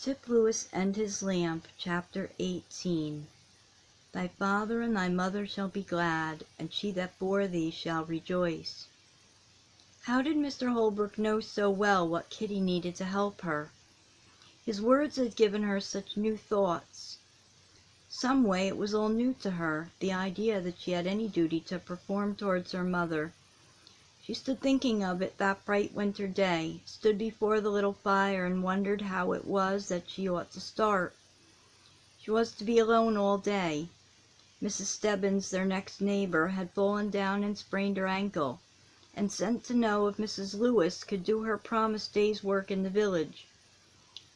Tip Lewis and His Lamp, Chapter 18. Thy father and thy mother shall be glad, and she that bore thee shall rejoice. How did Mr. Holbrook know so well what Kitty needed to help her? His words had given her such new thoughts. Some way it was all new to her, the idea that she had any duty to perform towards her mother. She stood thinking of it that bright winter day, stood before the little fire and wondered how it was that she ought to start. She was to be alone all day. Mrs. Stebbins, their next neighbor, had fallen down and sprained her ankle, and sent to know if Mrs. Lewis could do her promised day's work in the village.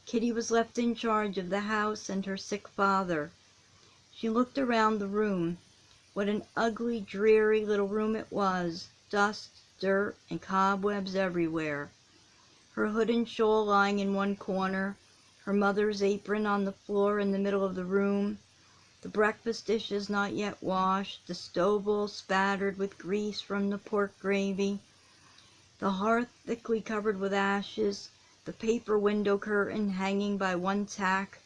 Kitty was left in charge of the house and her sick father. She looked around the room. What an ugly, dreary little room it was, dust, dirt, and cobwebs everywhere. Her hood and shawl lying in one corner, her mother's apron on the floor in the middle of the room, the breakfast dishes not yet washed, the stove all spattered with grease from the pork gravy, the hearth thickly covered with ashes, the paper window curtain hanging by one tack,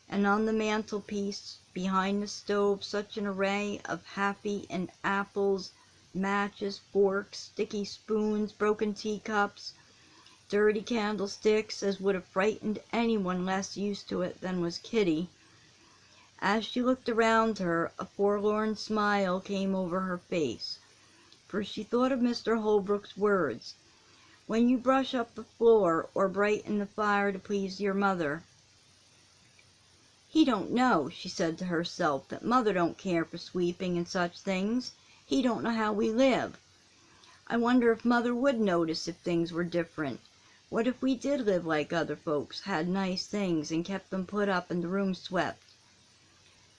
and on the mantelpiece behind the stove such an array of happy and apples, matches, forks, sticky spoons, broken teacups, dirty candlesticks, as would have frightened anyone less used to it than was Kitty. As she looked around her, a forlorn smile came over her face, for she thought of Mr. Holbrook's words, "When you brush up the floor or brighten the fire to please your mother." "He don't know," she said to herself, "that mother don't care for sweeping and such things. He don't know how we live. I wonder if mother would notice if things were different. What if we did live like other folks, had nice things, and kept them put up and the room swept?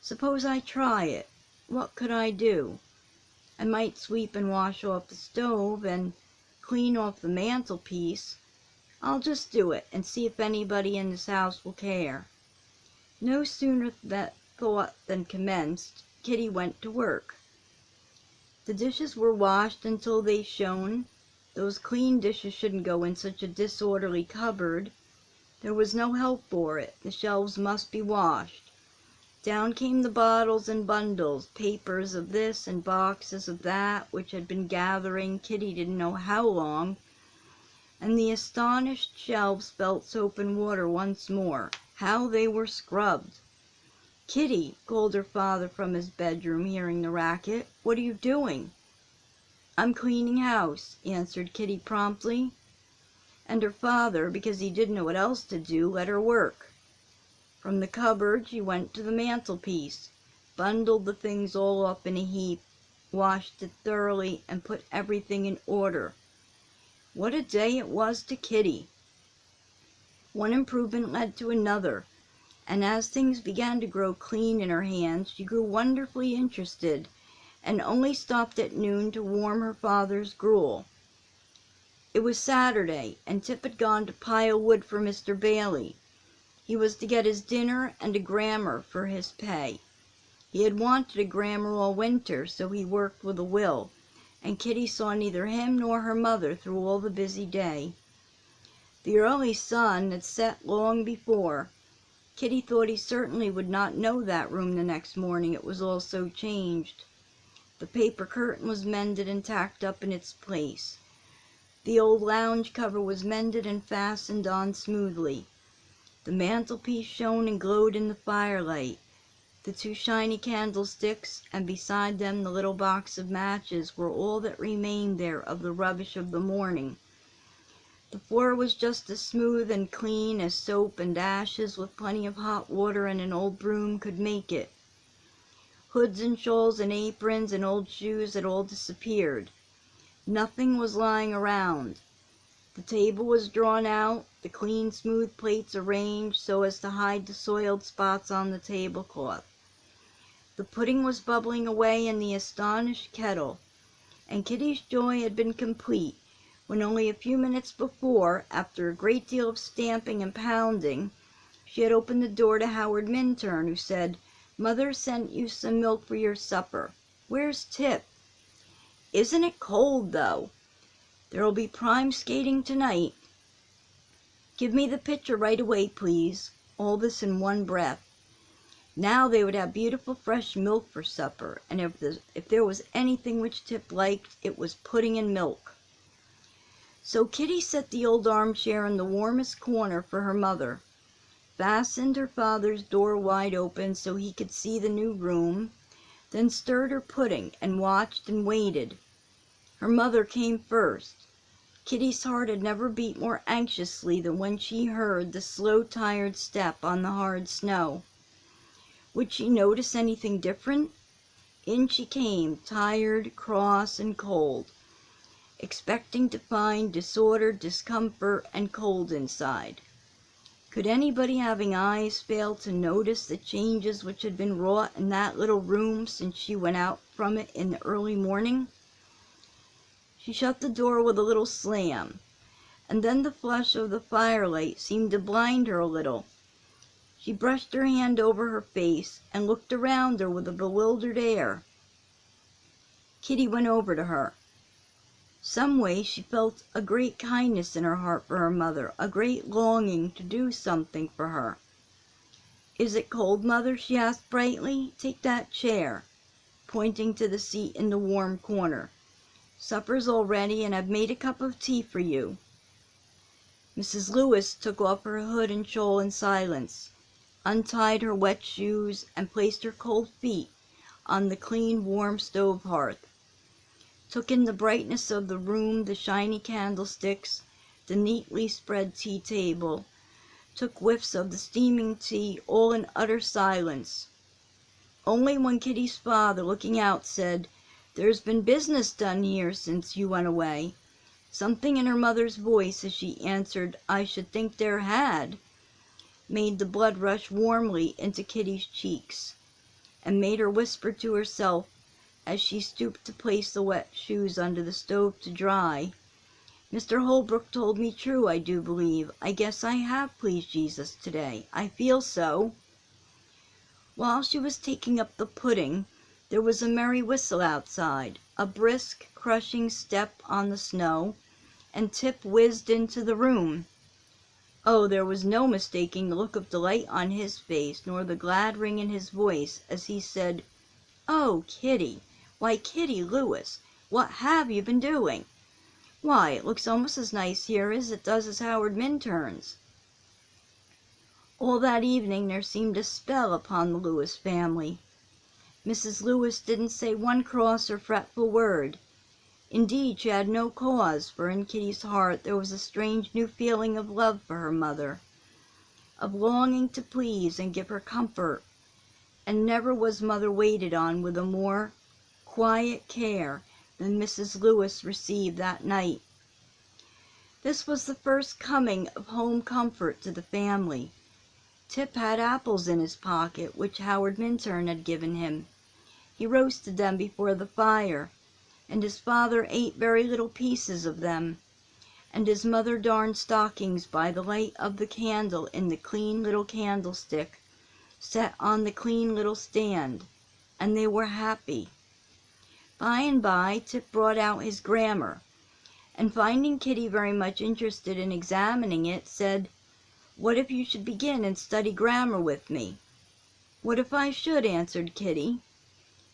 Suppose I try it. What could I do? I might sweep and wash off the stove, and clean off the mantelpiece. I'll just do it, and see if anybody in this house will care." No sooner that thought than commenced, Kitty went to work. The dishes were washed until they shone. Those clean dishes shouldn't go in such a disorderly cupboard. There was no help for it. The shelves must be washed. Down came the bottles and bundles, papers of this and boxes of that, which had been gathering Kitty didn't know how long, and the astonished shelves felt soap and water once more. How they were scrubbed! "Kitty," called her father from his bedroom, hearing the racket, "what are you doing?" "I'm cleaning house," answered Kitty promptly. And her father, because he didn't know what else to do, let her work. From the cupboard she went to the mantelpiece, bundled the things all up in a heap, washed it thoroughly, and put everything in order. What a day it was to Kitty! One improvement led to another, and as things began to grow clean in her hands, she grew wonderfully interested, and only stopped at noon to warm her father's gruel. It was Saturday, and Tip had gone to pile wood for Mr. Bailey. He was to get his dinner and a grammar for his pay. He had wanted a grammar all winter, so he worked with a will, and Kitty saw neither him nor her mother through all the busy day. The early sun had set long before. Kitty thought he certainly would not know that room the next morning, it was all so changed. The paper curtain was mended and tacked up in its place. The old lounge cover was mended and fastened on smoothly. The mantelpiece shone and glowed in the firelight. The two shiny candlesticks, and beside them the little box of matches, were all that remained there of the rubbish of the morning. The floor was just as smooth and clean as soap and ashes, with plenty of hot water and an old broom, could make it. Hoods and shawls and aprons and old shoes had all disappeared. Nothing was lying around. The table was drawn out, the clean, smooth plates arranged so as to hide the soiled spots on the tablecloth. The pudding was bubbling away in the astonished kettle, and Kitty's joy had been complete when only a few minutes before, after a great deal of stamping and pounding, she had opened the door to Howard Minturn, who said, "Mother sent you some milk for your supper. Where's Tip? Isn't it cold, though? There'll be prime skating tonight. Give me the pitcher right away, please." all this in one breath. Now they would have beautiful fresh milk for supper, and if there was anything which Tip liked, it was pudding and milk. So Kitty set the old armchair in the warmest corner for her mother, fastened her father's door wide open so he could see the new room, then stirred her pudding and watched and waited. Her mother came first. Kitty's heart had never beat more anxiously than when she heard the slow, tired step on the hard snow. Would she notice anything different? In she came, tired, cross, and cold, expecting to find disorder, discomfort, and cold inside. Could anybody having eyes fail to notice the changes which had been wrought in that little room since she went out from it in the early morning? She shut the door with a little slam, and then the flush of the firelight seemed to blind her a little. She brushed her hand over her face and looked around her with a bewildered air. Kitty went over to her. Some way she felt a great kindness in her heart for her mother, a great longing to do something for her. "Is it cold, Mother?" she asked brightly. "Take that chair," pointing to the seat in the warm corner. "Supper's all ready, and I've made a cup of tea for you." Mrs. Lewis took off her hood and shawl in silence, untied her wet shoes, and placed her cold feet on the clean, warm stove hearth, took in the brightness of the room, the shiny candlesticks, the neatly spread tea table, took whiffs of the steaming tea, all in utter silence. Only when Kitty's father, looking out, said, "There's been business done here since you went away," something in her mother's voice as she answered, "I should think there had," made the blood rush warmly into Kitty's cheeks, and made her whisper to herself, as she stooped to place the wet shoes under the stove to dry, "Mr. Holbrook told me true, I do believe. I guess I have pleased Jesus today. I feel so." While she was taking up the pudding, there was a merry whistle outside, a brisk, crushing step on the snow, and Tip whizzed into the room. Oh, there was no mistaking the look of delight on his face, nor the glad ring in his voice, as he said, "Oh, Kitty! Why, Kitty Lewis, what have you been doing? Why, it looks almost as nice here as it does at Howard Minturn's." All that evening there seemed a spell upon the Lewis family. Mrs. Lewis didn't say one cross or fretful word. Indeed, she had no cause, for in Kitty's heart there was a strange new feeling of love for her mother, of longing to please and give her comfort, and never was mother waited on with a more quiet care than Mrs. Lewis received that night. This was the first coming of home comfort to the family. Tip had apples in his pocket, which Howard Minturn had given him. He roasted them before the fire, and his father ate very little pieces of them, and his mother darned stockings by the light of the candle in the clean little candlestick set on the clean little stand, and they were happy. By and by Tip brought out his grammar, and finding Kitty very much interested in examining it, said, "What if you should begin and study grammar with me?" "What if I should?" answered Kitty.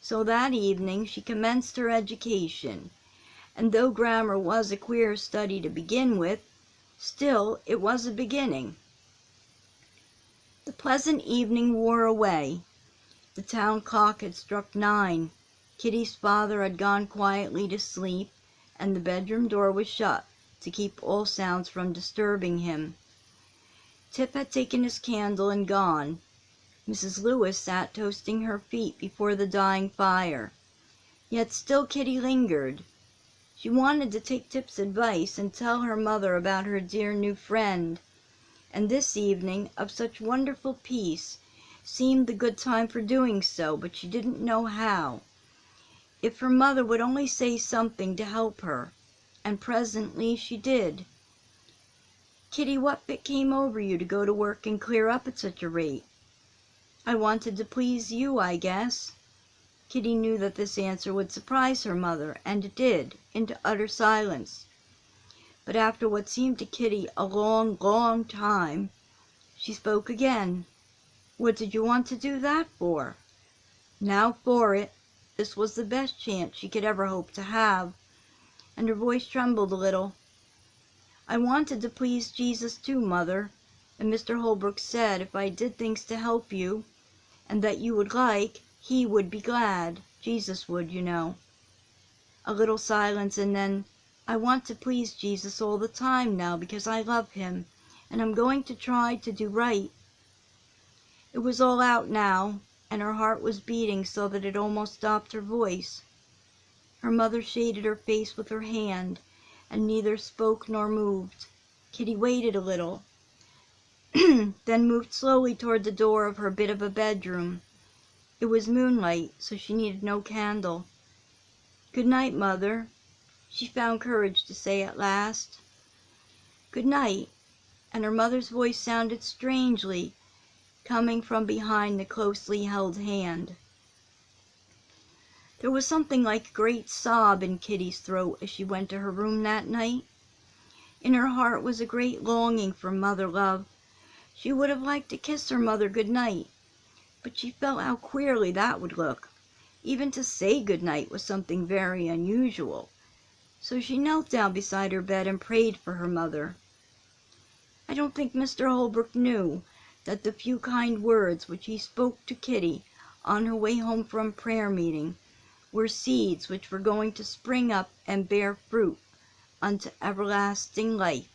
So that evening she commenced her education, and though grammar was a queer study to begin with, still it was a beginning. The pleasant evening wore away. The town clock had struck 9. Kitty's father had gone quietly to sleep, and the bedroom door was shut to keep all sounds from disturbing him. Tip had taken his candle and gone. Mrs. Lewis sat toasting her feet before the dying fire. Yet still Kitty lingered. She wanted to take Tip's advice and tell her mother about her dear new friend, and this evening, of such wonderful peace, seemed the good time for doing so, but she didn't know how. If her mother would only say something to help her, and presently she did. "Kitty, what fit came over you to go to work and clear up at such a rate?" "I wanted to please you, I guess." Kitty knew that this answer would surprise her mother, and it did, into utter silence. But after what seemed to Kitty a long, long time, She spoke again. "What did you want to do that for?" Now for it. This was the best chance she could ever hope to have, and her voice trembled a little. "I wanted to please Jesus too, Mother, and Mr. Holbrook said if I did things to help you, and that you would like, he would be glad. Jesus would, you know." A little silence, and then, "I want to please Jesus all the time now because I love him, and I'm going to try to do right." It was all out now, and her heart was beating so that it almost stopped her voice. Her mother shaded her face with her hand, and neither spoke nor moved. Kitty waited a little, then moved slowly toward the door of her bit of a bedroom. It was moonlight, so she needed no candle. "Good night, Mother," she found courage to say at last. "Good night," and her mother's voice sounded strangely, coming from behind the closely held hand. There was something like a great sob in Kitty's throat as she went to her room that night. In her heart was a great longing for mother love. She would have liked to kiss her mother good night, but she felt how queerly that would look. Even to say good night was something very unusual. So she knelt down beside her bed and prayed for her mother. I don't think Mr. Holbrook knew that the few kind words which he spoke to Kitty on her way home from prayer meeting were seeds which were going to spring up and bear fruit unto everlasting life.